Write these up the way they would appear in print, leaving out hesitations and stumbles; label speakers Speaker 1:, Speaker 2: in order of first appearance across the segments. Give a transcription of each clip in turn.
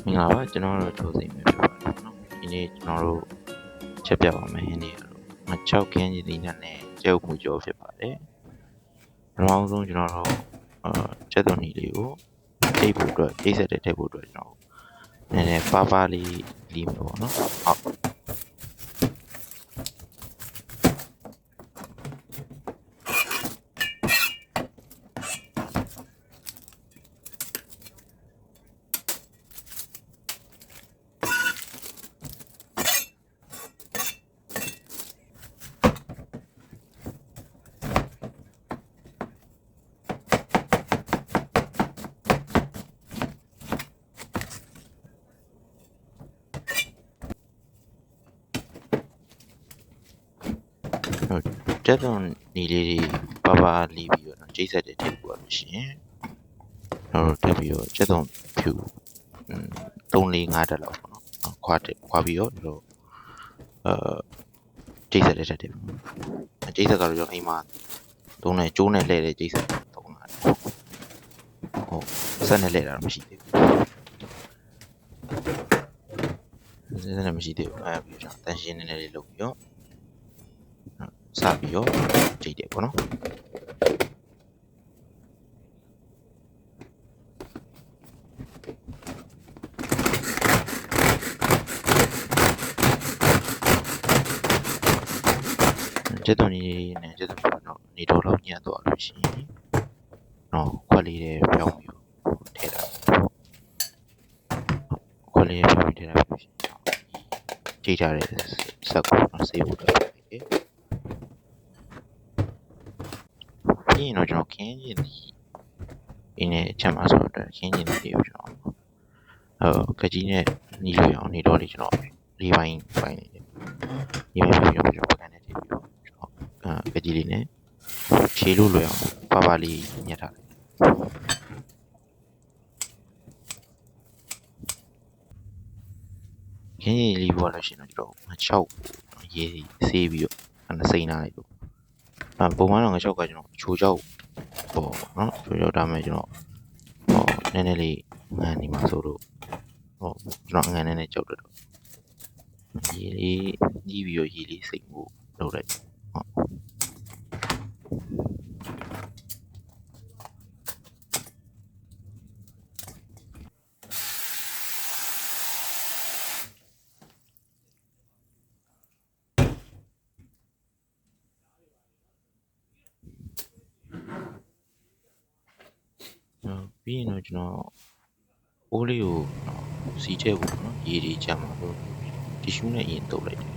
Speaker 1: မင်္ဂလာပါကျွန်တော်တို့ထိုးစိမ်ပဲဖြစ်ပါတယ်เนาะဒီနေ့ကျွန်တော်တို့ချက်ပြပါမယ်ဟင်းလေးလို့မချောက်ခင်းကြီးလေးနဲ့ကျုပ်မှုကြောဖြစ်ပါတယ်ပထမဆုံးကျွန်တော်တို့ချက်သွန်နီလေးကိုတိတ်ဖို့အတွက်တိတ်ဆက်တဲ့ထိပ်ဖို့အတွက်ကျွန်တော်နည်းနည်းပါးပါးလေးလီးမယ်ပေါ့เนาะဟုတ်ချက်သွန်နီလေးတွေပါးပါးလီးပြီးတော့တိတ်ဆက်တဲ့ထိပ်ဖို့လို့ရှိရင်ကျွန်တော်တို့တက်ပြီးတော့ချက်သွန်ဖြူ3-4-5တက်လောက်ပေါ့เนาะခွာပြီးတော့တို့တိတ်ဆက်တဲ့ထက်တယ်တိတ်ဆက်ကတော့ကျွန်တော်အိမ်မှာသုံးတဲ့ကျိုးနဲ့လှည့်တဲ့တိတ်ဆက်သုံးတာဟုတ်ဆက်နဲ့လှည့်တာတော့မရှိသေးဘူးဆက်နဲ့မရှိသေးဘူးပြီးတော့တန်ရှင်းနေနေလေးလုပ်ပြီးတော့စပြီးတော့ကြိတ်တယ်ပေါ့နော်ချက်သွန်နဲ့ချက်သွန်တော့နေတော်လောက်ညံ့သွားလို့ရှိရင်တော့ခွက်လေးတွေပြောင်းပြီးထည့်တာခွက်လေးပြောင်းပြီးထည့်တာပြီးကြိတ်ထားတဲ့ဆက်ကိုဆေးဖို့တော့ပြီးရင်တော့ကျွန်တော်ခင်းကျင်ဒီအင်းနဲ့ချက်မှာဆိုတော့ခင်းကျင်ဒီကိုကျွန်တော်ကကြီးနဲ့ညီလို့ရအောင်နေတော့လေကျွန်တော်လေးပိုင်းနေတယ်ဒီပိုင်းပြီးတော့ကျွန်တော်ပကန်းနဲ့ထည့်ပြီးတော့ကကြီးလေးနဲ့ခြေလို့လွယ်အောင်ပါပါလေးညှက်ထားတယ်ခင်းရင်လေးပေါ်လို့ရှိရင်တော့6ရေးဆေးပြီးတော့စိမ့်ထားလိုက်တော့ပုံမှန်တော့ငါ6ကကျွန်တော်ချိုး6ပေါ့နော်ချိုး6ဒါမဲ့ကျွန်တော်နည်းနည်းလေးငန်းနေမှာဆိုတော့ကျွန်တော်ငန်းနဲ့ကြောက်တော့ရေးလေးကြီးပြီးတော့ရေးလေးစိတ်မှုလုပ်လိုက်ပြီးရင်တော့ကျွန်တော်အိုးလေးကိုစီချက်ဖို့နော်ရေတွေချမှာလို့တီရှူးနဲ့အရင်တုပ်လိုက်တယ်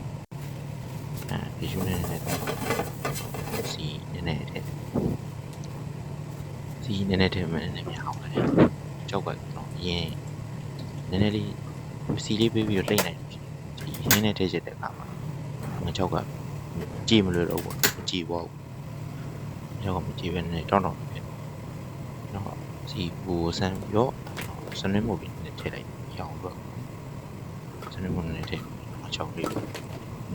Speaker 1: တီရှူးနဲ့စီနည်းနည်းထည့်စီနည်းနည်းထည့်မှနည်းနည်းများအောင်လိုက်ကြောက်ကကျွန်တော်အရင်နည်းနည်းလေးစီလေးပေးပြီးတော့လှိမ့်လိုက်တယ်ဒီနည်းနည်းထည့်ချက်တဲ့အခါမှာငါကြောက်ကကြည့်မလို့တော့ဘူးကြည့်ပေါ့ကြောက်ကမကြည့်ဘဲနဲ့တောင်းဖြစ်နော်စီပူဆန်းပြီးတော့စနစ်မို့ပြီးထည့်လိုက်ရအောင်တော့စနစ်မို့နဲ့ထည့်ချောက်လေး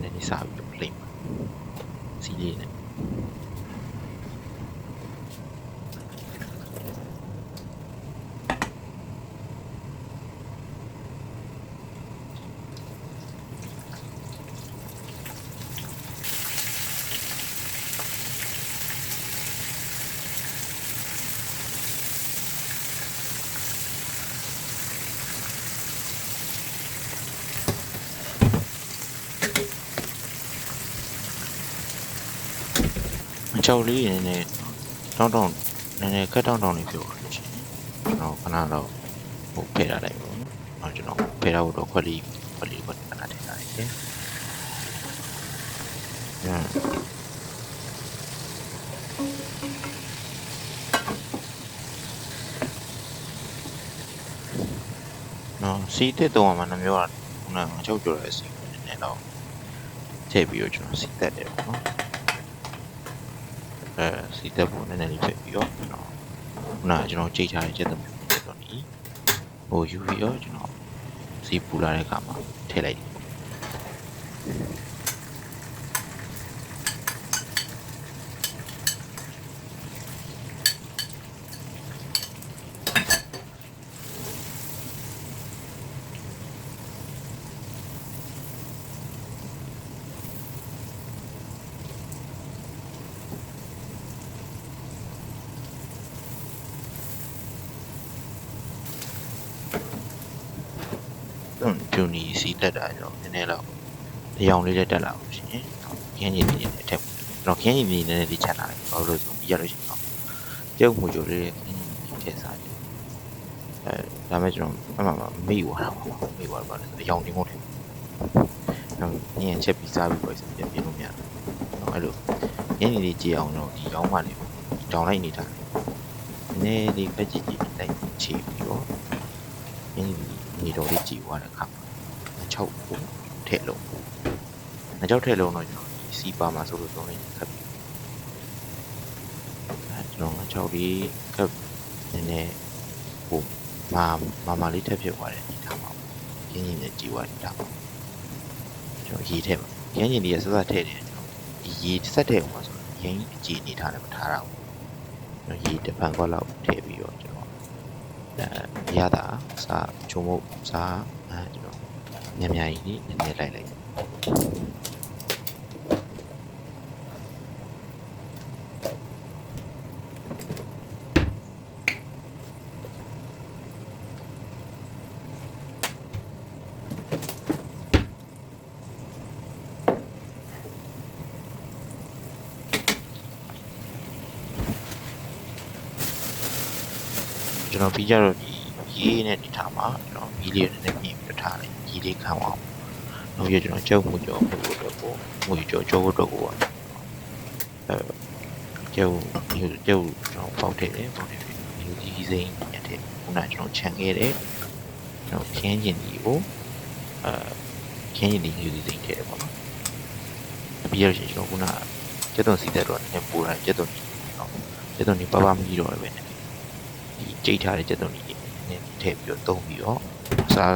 Speaker 1: နည်းနည်းစားပြီးတော့လိမ့်ပါစီလေးနဲ့ကြောက်လေးနည်းနည်းတောင်းနည်းနည်းကတ်တောင်းလေးပြောလို့ရှိရင်ကျွန်တော်ခဏတော့ဖယ်ထားလိုက်ပါတော့ကျွန်တော်ဖယ်ထားဖို့တော့ခွက်လေးခဏထည့်ထားလိုက်တယ်နော်စီးတက်တော့မှနှမျိုးကခုနကချုပ်ကြော်တဲ့စီးနည်းနည်းတော့ထည့်ပြီးတော့ကျွန်တော်စီးတက်တယ်ပေါ့နော်စီတက်ဖို့နည်းနည်းလေးဖြစ်ပြီးတော့ကျွန်တော်ကြိတ်ထားတဲ့ချက်သွန်နီယူပြီးတော့ကျွန်တော်စီပူလာတဲ့အခါမှာထည့်လိုက်တယ် ဂျူနီစီတက်တာကျွန်တော်နည်းနည်းတော့တရောင်လေးတက်လာလို့ရှိရင်ခင်းကြီးနေတဲ့အထက်ကျွန်တော်ခင်းကြီးနေနည်းနည်းလေးချန်လာတယ်ဘာလို့လဲဆိုပြီးရလို့ရှိရင်တော့ကျုပ်မှုကြိုလေးခင်းကြီးထည့်စားတယ်ဒါမဲ့ကျွန်တော်အမှန်မှမေ့သွားတာပါမေ့သွားပါလေအယောင်နေမို့တယ်တော့ညင်ချက်ပြီးစားပြီးပေါ့ဆိုပြန်ပြလို့မရတော့အဲ့လိုညင်နေလေးကြည့်အောင်တော့ဒီရောင်းမှလေးတောင်းလိုက်နေတာနည်းလေးပဲကြည့်လိုက်ချီပြီးတော့ညင်နေတော့လေးကြည့်သွားတဲ့အခါ6ကိုထည့်လုံး6ထည့်လုံးတော့ကျွန်တော်ဒီစီပါမှာဆိုလို့တော့လေးခပ်ပြီးကျွန်တော်6လေးခပ်နည်းနည်းဟိုမာလေးထပ်ဖြစ်သွားတယ်ဒီထားမှာညင်နဲ့ကြည့်သွားတာကျွန်တော်ရေးထည့်မှာညင်ကြီးစစထည့်တယ်ကျွန်တော်ဒီရေးဆက်ထည့်အောင်ဆိုရင်းအကြည့်နေထားတယ်မထားတာဘူးကျွန်တော်ရေးတစ်ဖန်ခွက်လောက်ထည့်ပြီးတော့ကျွန်တော်ရတာစားချုံမုတ်စားကျွန်တော်ညံ့ကြီးနည်းနည်းလိုက်ကျွန်တော်ပြီးကြတော့ဒီရေးနဲ့ဒီထားမှာကျွန်တော်မီးလေးနဲ့ပြင်ပြီးထားလိုက်ရေးလေးခံအောင်နောက်ရကျွန်တော်ကြောက်မှုကြောဖို့အတွက်ကိုမှုကြောဖို့အတွက်ကိုကြောကျွန်တော်ပေါက်ထည့်တယ်ယူဒီစိမ်းညက်တယ်ခုနကျွန်တော်ခြံခဲ့တယ်ကျွန်တော်ခင်းကျင်ဒီကိုခင်းကျင်ဒီယူဒီစိမ်းထည့်တယ်ပေါ့နော်ပြီးရရှင်ကျွန်တော်ခုနကျက်သွန်စီတက်တော့နည်းပို့တာကျက်သွန်ဒီပပမကြီးတော့လည်းပဲဒီကြိတ်ထားတဲ့ကျက်သွန်ဒီနည်းထည့်ပြီးတော့တုံးပြီးတော့စား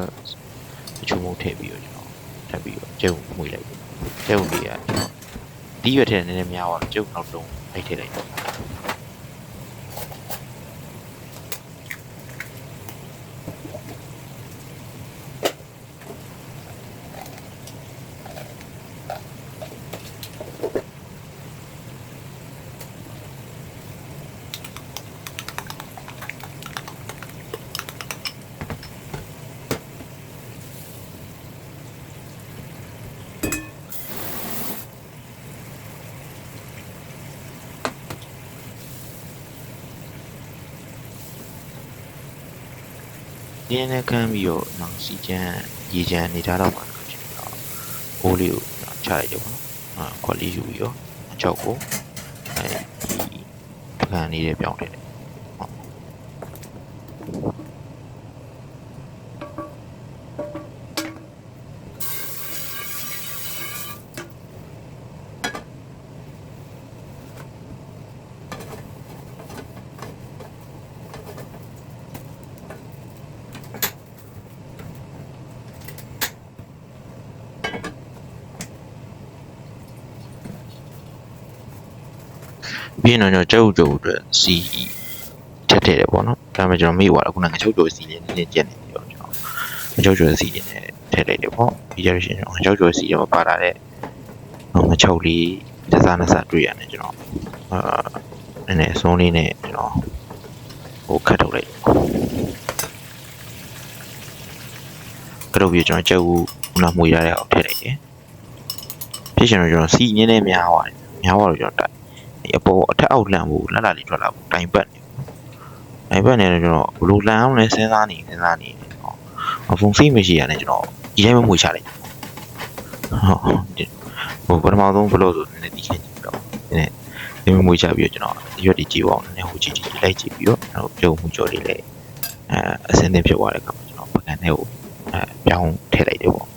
Speaker 1: အချို့မို့ထည့်ပြီးတော့ကျွန်တော်ထပ်ပြီးတော့ကျုပ်မှုလိုက်ကျုပ်လေးကကျွန်တော်တီးရွက်ထည့်နည်းနည်းများသွားကျုပ်နောက်တုံးလိုက်ထည့်လိုက်ဒီနေ့ခံပြီးတော့နောက်စီချမ်းရေချမ်းနေထားတော့မှလို့ဖြစ်ပြီးတော့အိုးလေးကိုချလိုက်ကြပါတော့ခွက်လေးယူပြီးတော့အချောက်ကိုဒီပကံလေးတွေပြောင်းတယ်ပြီးရင်တော့ကျုပ်အတွက်စီထက်ထည့်တယ်ပေါ့နော်ဒါပေမဲ့ကျွန်တော်မေ့သွားတာခုနကချုပ်ကျိုးစီလေးနည်းနည်းကျက်နေပြီးတော့ကျွန်တော်ချုပ်ကျိုးစီလေးနဲ့ထည့်လိုက်တယ်ပေါ့ပြီးကြလို့ရှိရင်ကျွန်တော်ချုပ်ကျိုးစီရောပါလာတဲ့ငချုပ်လေးတစားနစားတွေ့ရတယ်ကျွန်တော်နည်းနည်းအစုံးလေးနဲ့ကျွန်တော်ဟိုခတ်ထုတ်လိုက်ပြီးကျွန်တော်ကျုပ်ခုနမှုရတဲ့အောင်ထည့်လိုက်တယ်ဖြစ်ရှင်တော့ကျွန်တော်စီနည်းနည်းများသွားတော့ကျွန်တော်တိုက်အပေါ်အထက်အောက်လှမ်းဖို့လက်လာလေးထွက်လာဖို့တိုင်ပတ်နေတော့ကျွန်တော်ဘလို့လှမ်းအောင်လဲစဉ်းစားနေဖုန်းစိတ်မရှိရနဲ့ကျွန်တော်ဒီတိုင်းမှမှုချလိုက်ဟိုပထမဆုံးဘလို့ဆိုနည်းနည်းဒီခင်းကြည့်တော့နည်းနည်းမှုချပြီးတော့ကျွန်တော်ရွက်ဒီကြည့်အောင်နည်းနည်းဟိုကြည့်လိုက်ကြည့်ပြီးတော့ပြုံမှုကြော်လေးလည်းအစင်းသင်းဖြစ်သွားတဲ့အခါမှာကျွန်တော်ပကံထဲကိုပြောင်းထည့်လိုက်တယ်ပေါ့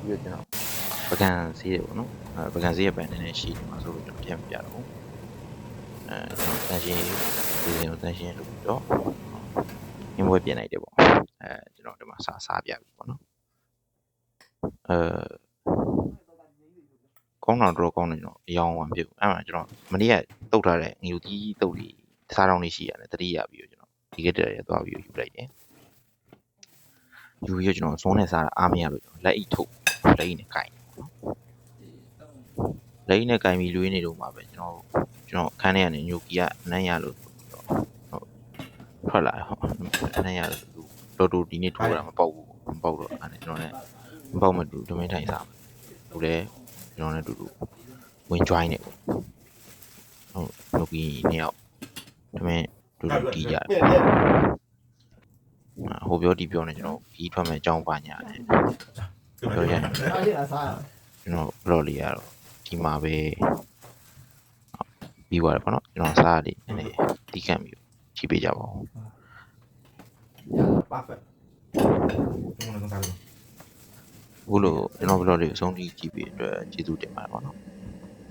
Speaker 1: ပြီးတော့ပကံစီးတယ်ပေါ့နော်ပကံစီးရပန်နေရှိတယ်မှာဆိုလို့ကျွန်တော်ပြန်ပြတော့ကျွန်တော်တန်ရှင်းဒီစဉ်ကိုတန်ရှင်းလုပ်ပြီးတော့ညှို့ဝဲပြင်လိုက်တယ်ပေါ့ကျွန်တော်ဒီမှာစားပြပြီပေါ့နော်ကောင်းတော့ကောင်းတယ်ကျွန်တော်အယောင်ဝင်ပြုတ်အဲ့မှာကျွန်တော်မနေ့ကတုတ်ထားတဲ့ငယူတီးတုတ်လေးစားတောင်းလေးရှိရတယ်တတိယပြီးတော့ကျွန်တော်ဒီကတည်းကသွားပြီးယူလိုက်တယ်ယူရကျွန်တော်ဇုံးနဲ့စားတာအားမရလို့ကျွန်တော်လက်အိတ်ထုတ်လက်အိတ်နဲ့ကိုင် လက်ကြီးနဲ့ကင်ပြီးလွေးနေတော့မှာပဲကျွန်တော်ခန်းထဲကနေညိုကီကအနမ်းရလို့ဆိုပြီးတော့ဟုတ်ထွက်လာဟုတ်အနမ်းရလို့တော်တော်ဒီနေ့ထိုးတာမပေါက်ဘူးမပေါက်တော့အဲ့ကျွန်တော်လည်းမပေါက်မတူတမင်းထိုင်စားသူလည်းကျွန်တော်လည်းတူတူဝင် join နေပေါ့ဟုတ်ညိုကီနှစ်ယောက်တမင်းတူတူတီးကြတယ်ဟိုပြောဒီပြောနေကျွန်တော်ပြီးထွက်မဲ့အကြောင်းပါညာတယ်ပြောရရင်ကျွန်တော်ဘလော့လေးရတော့ဒီမှာပဲပြီးသွားတယ်ပေါ့နော်ကျွန်တော်စားလေးနည်းနည်းတီးခတ်ပြီးကြည့်ပေးကြပါဦး
Speaker 2: perfect
Speaker 1: ဘူးလို့ကျွန်တော်ဘလော့လေးအဆုံးထိကြည့်ပေးအတွက်ကျေးဇူးတင်ပါတယ်ပေါ့နော်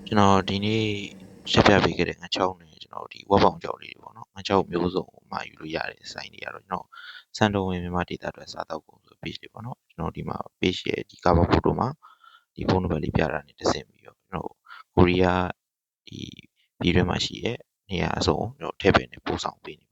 Speaker 1: ကျွန်တော်ဒီနေ့ဆက်ပြပေးခဲ့တဲ့ငါ6နဲ့ကျွန်တော်ဒီဝက်ပေါင်ကြောက်လေးတွေပေါ့နော်ငါ6မျိုးစုံမှာယူလို့ရတဲ့စိုင်းတွေကတော့ကျွန်တော်စံတော်ဝင်မြန်မာဒေတာအတွက်စားတော့ကုန်ဆို page လေးပေါ့နော်ကျွန်တော်ဒီမှာ page ရဲ့ဒီ cover photo မှာဒီဖုန်းနံပါတ်လေးပြတာနေတစ်ဆင့်ပြီးတော့ကျွန်တော်ကိုရီးယားဒီပြည်တွင်းမှာရှိတဲ့နေရာအစုံကျွန်တော်ထည့်ပေးနေပို့ဆောင်ပေးနေ